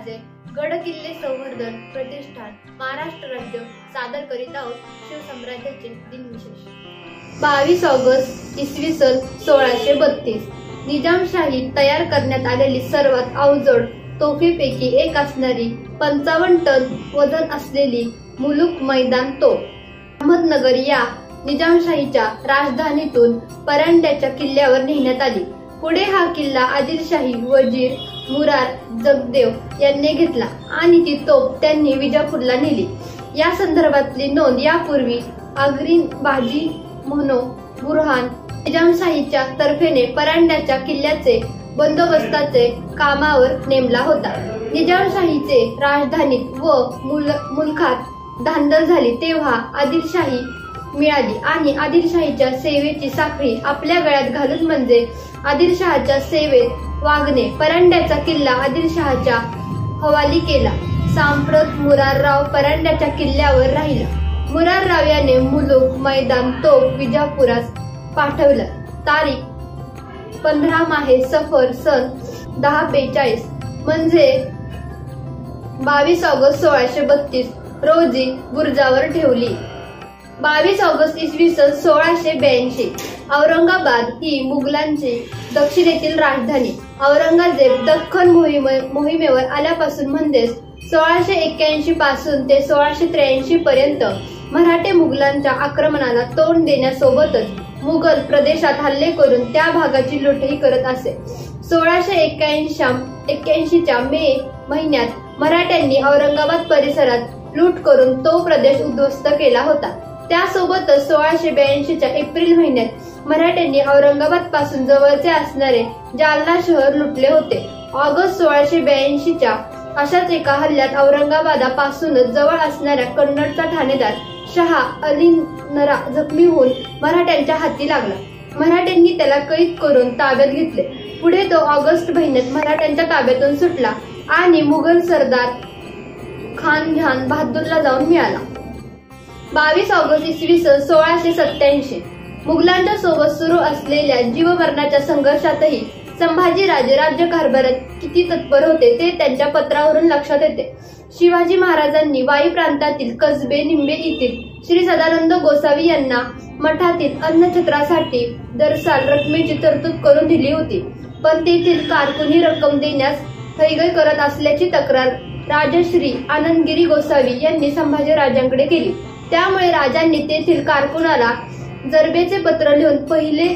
नावाचे गडकिल्ले संवर्धन प्रतिष्ठान महाराष्ट्र राज्य सादर करीत आहोत शिवसाम्राज्याचे दिनविशेष। 22 ऑगस्ट इसवी सन 1632 निजामशाही तयार करण्यात आलेली सर्वात अवजड तोफेपैकी एक असणारी 55 टन वजन असलेली मुलुक मैदान तोफ अहमदनगर या निजामशाहीच्या राजधानीतून परांड्याच्या किल्ल्यावर नेण्यात आली। पुढे हा किल्ला आदिलशाही वजीर मुरार जगदेव यांनी घेतला आणि ती तोफ त्यांनी विजापूरला नेली। या संदर्भातली नोंद यापूर्वी अग्रीन बाजी मोहनो बुरहान निजामशाहीच्या तर्फेने परांड्याच्या किल्ल्याचे बंदोबस्ताचे कामावर नेमला होता। निजामशाहीचे राजधानीत व मुलखात धांदल झाली तेव्हा आदिलशाही मिळाली आणि आदिलशाहीच्या सेवेची साखळी आपल्या गळ्यात घालून म्हणजे आदिलशहाच्या सेवेत वागणे परांड्याचा किल्ला आदिलशहाच्या हवाली केला। सांप्रत मुरारराव परांड्याच्या किल्ल्यावर राहिला। मुरारराव याने मुलुक मैदान तोफ विजापुरास पाठवलं। तारीख 15 माहे सफर सन 1042 म्हणजे 22 ऑगस्ट 1632 रोजी बुरुजावर ठेवली। 22 ऑगस्ट इसवी सन 1682 औरंगाबाद ही मुघलांची दक्षिणेतील राजधानी। औरंगजेब दख्खन मोहिमेवर आल्यापासून म्हणजेच 1681 पासून ते 1683 पर्यंत मराठे मुघलांच्या आक्रमणाला तोंड देण्यासोबतच मुघल प्रदेशात हल्ले करून त्या भागाची लूटही करत असे। 1681च्या मे महिन्यात मराठ्यांनी औरंगाबाद परिसरात लूट करून तो प्रदेश उद्ध्वस्त केला होता। त्यासोबतच 1682च्या एप्रिल महिन्यात मराठ्यांनी औरंगाबाद पासून जवळचे असणारे जालना शहर लुटले होते। ऑगस्ट 1682च्या अशाच एका हल्ल्यात औरंगाबादापासूनच जवळ असणाऱ्या कन्नडचा ठाणेदार शहा अली नरा जखमी होऊन मराठ्यांच्या हाती लागला। मराठ्यांनी त्याला कैद करून ताब्यात घेतले। पुढे तो ऑगस्ट महिन्यात मराठ्यांच्या ताब्यातून सुटला आणि मुघल सरदार खान जहान बहादूरला जाऊन मिळाला। 22 ऑगस्ट इसवी सन 1687 मुघलांच्या सोबत सुरू असलेल्या जीवमरणाच्या संघर्षातही संभाजीराजे राज्यकारभारात किती तत्पर होते ते त्यांच्या पत्रावरून लक्षात येते। शिवाजी महाराजांनी वाई प्रांतातील कसबे निंबे येथील श्री सदानंद गोसावी यांना मठातील अन्नछत्रासाठी दरसाल रकमेची तरतूद करून दिली होती, पण तेथील कारकुनी रक्कम देण्यास हयगय करत असल्याची तक्रार राजश्री आनंदगिरी गोसावी यांनी संभाजीराजांकडे केली। त्यामुळे राजांनी तेथील कारकुनाला जरबेचे पत्र लिहून पहिले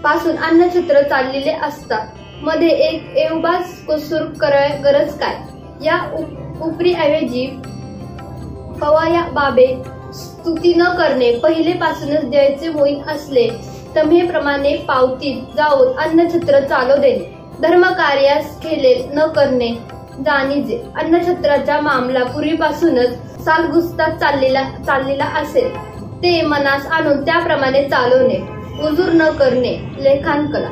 पासून अन्नछत्र चाललेले असता मध्ये एक एवबास सुरू करायची गरज काय या उपरी ऐवजी पवाया बाबे स्तुती न करणे पहिले पासूनच द्यायचे मोहीम असले तम्हेप्रमाणे पावतीत जाऊन अन्नछत्र चालू देणे धर्मकार्यास केले न करणे जाणीजे। अन्नछत्राचा मामला पूर्वीपासूनच सालगुस्तात चाललेला असेल ते मनास आणून त्याप्रमाणे चालवणे उजूर न करणे लेखांकला।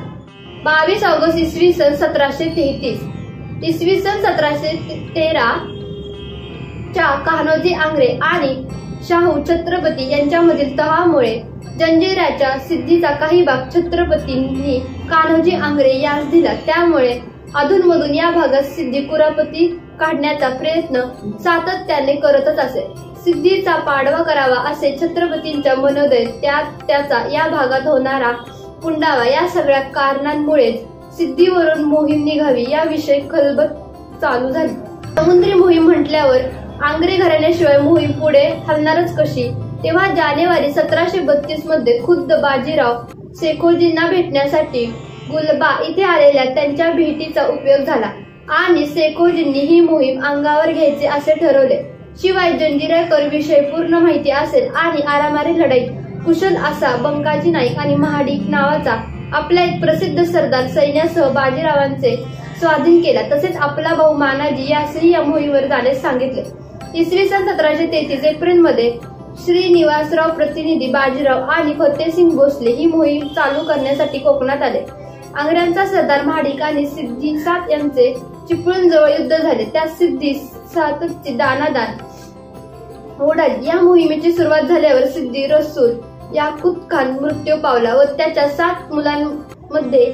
22 ऑगस्ट इसवी सन 1733 इसवी सन 1713 च्या कान्होजी आंग्रे आणि शाहू छत्रपती यांच्यामधील तहामुळे जंजिऱ्याच्या सिद्धीचा काही भाग छत्रपतींनी कान्होजी आंग्रे यास दिला। त्यामुळे अधूनमधून या भागात सिद्धी कुरापती काढण्याचा प्रयत्न सातत्याने करतच असे। सिद्धीचा पाडवा करावा असे छत्रपतींच्या मनोदय त्याचा या भागात होणारा पुंडावा या सगळ्या कारणांमुळेच सिद्धीवरून मोहीम निघावी याविषयी खलबत चालू झाली। समुद्री मोहीम म्हटल्यावर आंग्रे घराण्याशिवाय मोहीम पुढे हलणारच कशी। तेव्हा जानेवारी 1732 मध्ये खुद्द बाजीराव शेकोजींना भेटण्यासाठी गुलबा इथे आलेल्या त्यांच्या भेटीचा उपयोग झाला आणि शेकोजींनी ही मोहीम अंगावर घ्यायचे असे ठरवले। शिवाय जंजिऱ्याकर विषयी पूर्ण माहिती असेल आणि आरामारी लढाईत कुशल असा बंकाजी नाईक आणि महाडिक नावाचा आपला एक प्रसिद्ध सरदार सैन्यासह बाजीरावांचे स्वाधीन केला। तसेच आपला भाऊ मानाजी यासही या मोहीमेवर जाण्यास सांगितले। इसवी सन 1733 एप्रिल मध्ये श्रीनिवासराव प्रतिनिधी बाजीराव आणि फतेसिंग भोसले ही मोहीम चालू करण्यासाठी कोकणात आले। आंग्र्यांचा सरदार महाडिक आणि सिद्धी सात यांचे चिपळूण जवळ युद्ध झाले। त्या सिद्धी सातची दानादान उडाली। या मोहिमेची सुरुवात झाल्यावर सिद्धी रसूल याकूत खान मृत्यू पावला व त्याच्या 7 मुलांमध्ये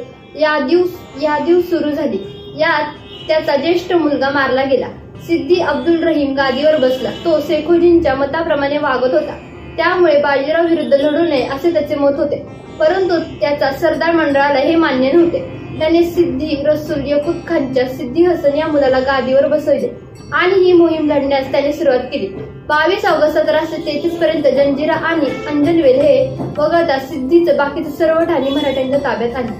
यादीव सुरू झाली। यात त्याचा ज्येष्ठ मुलगा मारला गेला. सिद्दी अब्दुल रहीम गादीवर बसला. तो शेखोजींच्या मताप्रमाणे वागत होता, त्यामुळे बाजीराव विरुद्ध लढू नये असे त्याचे मत होते. परंतु त्याच्या सरदार मंडळाला हे मान्य नव्हते. त्याने सिद्दी रसूल यकूत खानच्या सिद्दी हसन या मुलाला गादीवर बसवले आणि ही मोहीम लढण्यास त्याने सुरुवात केली. 22 ऑगस्ट 1733 पर्यंत जंजिरा आणि अंजनवेल हे वगळता सिद्दीचं बाकीचं सर्व ठाणी मराठ्यांच्या ताब्यात आली.